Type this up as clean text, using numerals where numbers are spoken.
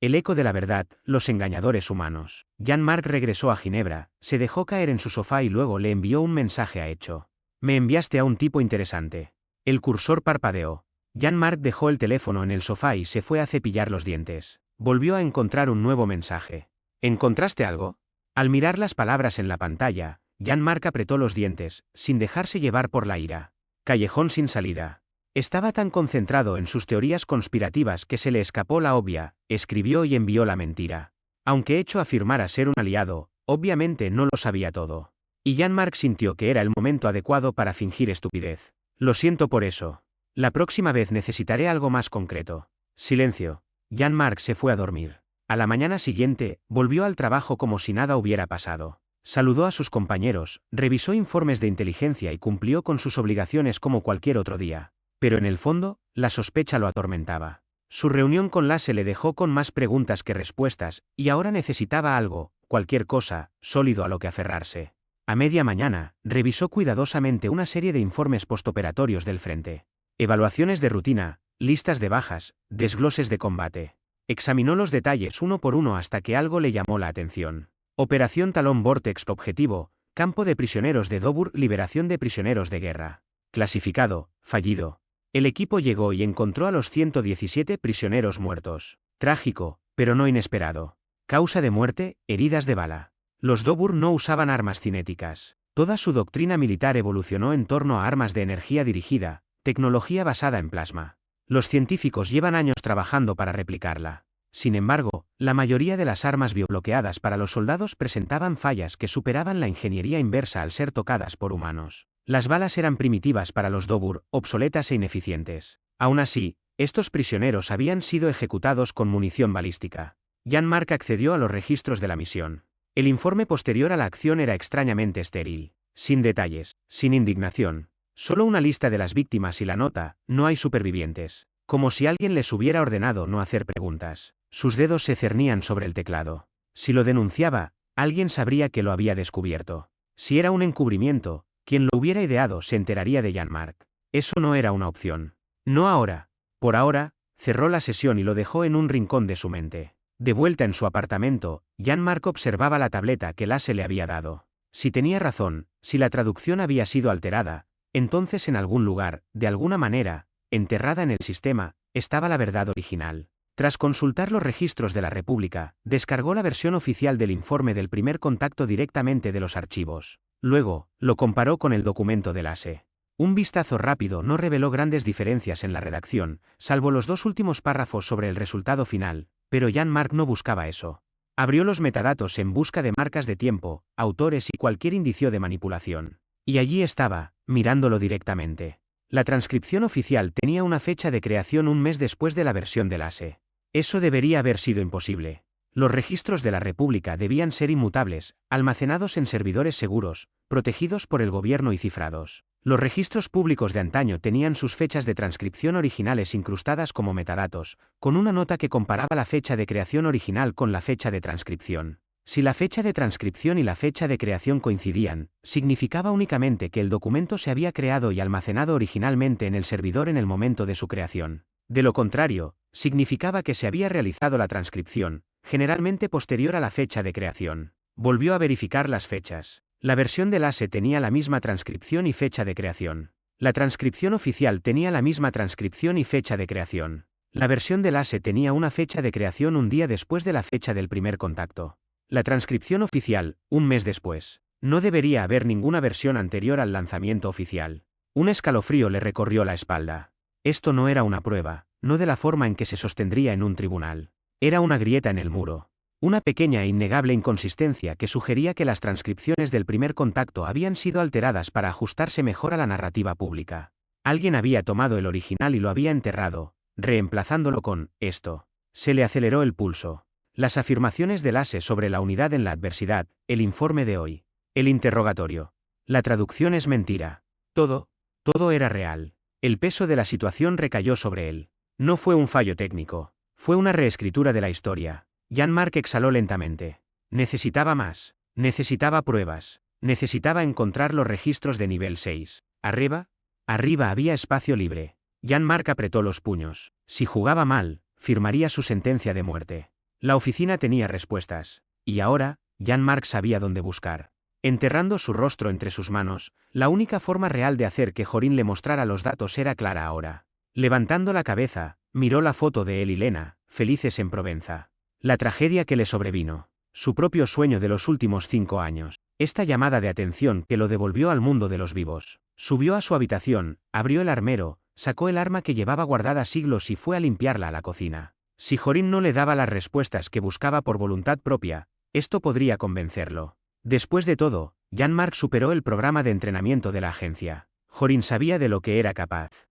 El eco de la verdad, los engañadores humanos. Jean-Marc regresó a Ginebra, se dejó caer en su sofá y luego le envió un mensaje a Echo. Me enviaste a un tipo interesante. El cursor parpadeó. Jean-Marc dejó el teléfono en el sofá y se fue a cepillar los dientes. Volvió a encontrar un nuevo mensaje. ¿Encontraste algo? Al mirar las palabras en la pantalla, Jean-Marc apretó los dientes, sin dejarse llevar por la ira. Callejón sin salida. Estaba tan concentrado en sus teorías conspirativas que se le escapó la obvia, escribió y envió la mentira. Aunque Echo afirmara ser un aliado, obviamente no lo sabía todo. Y Jean-Marc sintió que era el momento adecuado para fingir estupidez. Lo siento por eso. La próxima vez necesitaré algo más concreto. Silencio. Jean-Marc se fue a dormir. A la mañana siguiente, volvió al trabajo como si nada hubiera pasado. Saludó a sus compañeros, revisó informes de inteligencia y cumplió con sus obligaciones como cualquier otro día. Pero en el fondo, la sospecha lo atormentaba. Su reunión con Lasse le dejó con más preguntas que respuestas, y ahora necesitaba algo, cualquier cosa, sólido a lo que aferrarse. A media mañana, revisó cuidadosamente una serie de informes postoperatorios del frente. Evaluaciones de rutina, listas de bajas, desgloses de combate. Examinó los detalles uno por uno hasta que algo le llamó la atención. Operación Talón Vortex. Objetivo: campo de prisioneros de Dobur. Liberación de prisioneros de guerra. Clasificado: fallido. El equipo llegó y encontró a los 117 prisioneros muertos. Trágico, pero no inesperado. Causa de muerte: heridas de bala. Los Dobur no usaban armas cinéticas. Toda su doctrina militar evolucionó en torno a armas de energía dirigida, tecnología basada en plasma. Los científicos llevan años trabajando para replicarla. Sin embargo, la mayoría de las armas biobloqueadas para los soldados presentaban fallas que superaban la ingeniería inversa al ser tocadas por humanos. Las balas eran primitivas para los Dobur, obsoletas e ineficientes. Aún así, estos prisioneros habían sido ejecutados con munición balística. Jean-Marc accedió a los registros de la misión. El informe posterior a la acción era extrañamente estéril. Sin detalles, sin indignación. Solo una lista de las víctimas y la nota: no hay supervivientes. Como si alguien les hubiera ordenado no hacer preguntas. Sus dedos se cernían sobre el teclado. Si lo denunciaba, alguien sabría que lo había descubierto. Si era un encubrimiento, quien lo hubiera ideado se enteraría de Jean-Marc. Eso no era una opción. No ahora. Por ahora, cerró la sesión y lo dejó en un rincón de su mente. De vuelta en su apartamento, Jean-Marc observaba la tableta que Lasse le había dado. Si tenía razón, si la traducción había sido alterada, entonces en algún lugar, de alguna manera, enterrada en el sistema, estaba la verdad original. Tras consultar los registros de la República, descargó la versión oficial del informe del primer contacto directamente de los archivos. Luego, lo comparó con el documento de Lasse. Un vistazo rápido no reveló grandes diferencias en la redacción, salvo los dos últimos párrafos sobre el resultado final, pero Jean-Marc no buscaba eso. Abrió los metadatos en busca de marcas de tiempo, autores y cualquier indicio de manipulación. Y allí estaba, mirándolo directamente. La transcripción oficial tenía una fecha de creación un mes después de la versión de Lasse. Eso debería haber sido imposible. Los registros de la República debían ser inmutables, almacenados en servidores seguros, protegidos por el gobierno y cifrados. Los registros públicos de antaño tenían sus fechas de transcripción originales incrustadas como metadatos, con una nota que comparaba la fecha de creación original con la fecha de transcripción. Si la fecha de transcripción y la fecha de creación coincidían, significaba únicamente que el documento se había creado y almacenado originalmente en el servidor en el momento de su creación. De lo contrario, significaba que se había realizado la transcripción, generalmente posterior a la fecha de creación. Volvió a verificar las fechas. La versión de Lasse tenía la misma transcripción y fecha de creación. La transcripción oficial tenía la misma transcripción y fecha de creación. La versión de Lasse tenía una fecha de creación un día después de la fecha del primer contacto. La transcripción oficial, un mes después. No debería haber ninguna versión anterior al lanzamiento oficial. Un escalofrío le recorrió la espalda. Esto no era una prueba, no de la forma en que se sostendría en un tribunal. Era una grieta en el muro. Una pequeña e innegable inconsistencia que sugería que las transcripciones del primer contacto habían sido alteradas para ajustarse mejor a la narrativa pública. Alguien había tomado el original y lo había enterrado, reemplazándolo con esto. Se le aceleró el pulso. Las afirmaciones de Lasse sobre la unidad en la adversidad, el informe de hoy, el interrogatorio. La traducción es mentira. Todo era real. El peso de la situación recayó sobre él. No fue un fallo técnico. Fue una reescritura de la historia. Jean-Marc exhaló lentamente. Necesitaba más. Necesitaba pruebas. Necesitaba encontrar los registros de nivel 6. Arriba había espacio libre. Jean-Marc apretó los puños. Si jugaba mal, firmaría su sentencia de muerte. La oficina tenía respuestas. Y ahora, Jean-Marc sabía dónde buscar. Enterrando su rostro entre sus manos, la única forma real de hacer que Jorín le mostrara los datos era clara ahora. Levantando la cabeza, miró la foto de él y Lena, felices en Provenza. La tragedia que le sobrevino. Su propio sueño de los últimos 5 años. Esta llamada de atención que lo devolvió al mundo de los vivos. Subió a su habitación, abrió el armario, sacó el arma que llevaba guardada siglos y fue a limpiarla a la cocina. Si Jorín no le daba las respuestas que buscaba por voluntad propia, esto podría convencerlo. Después de todo, Jean-Marc superó el programa de entrenamiento de la agencia. Jorín sabía de lo que era capaz.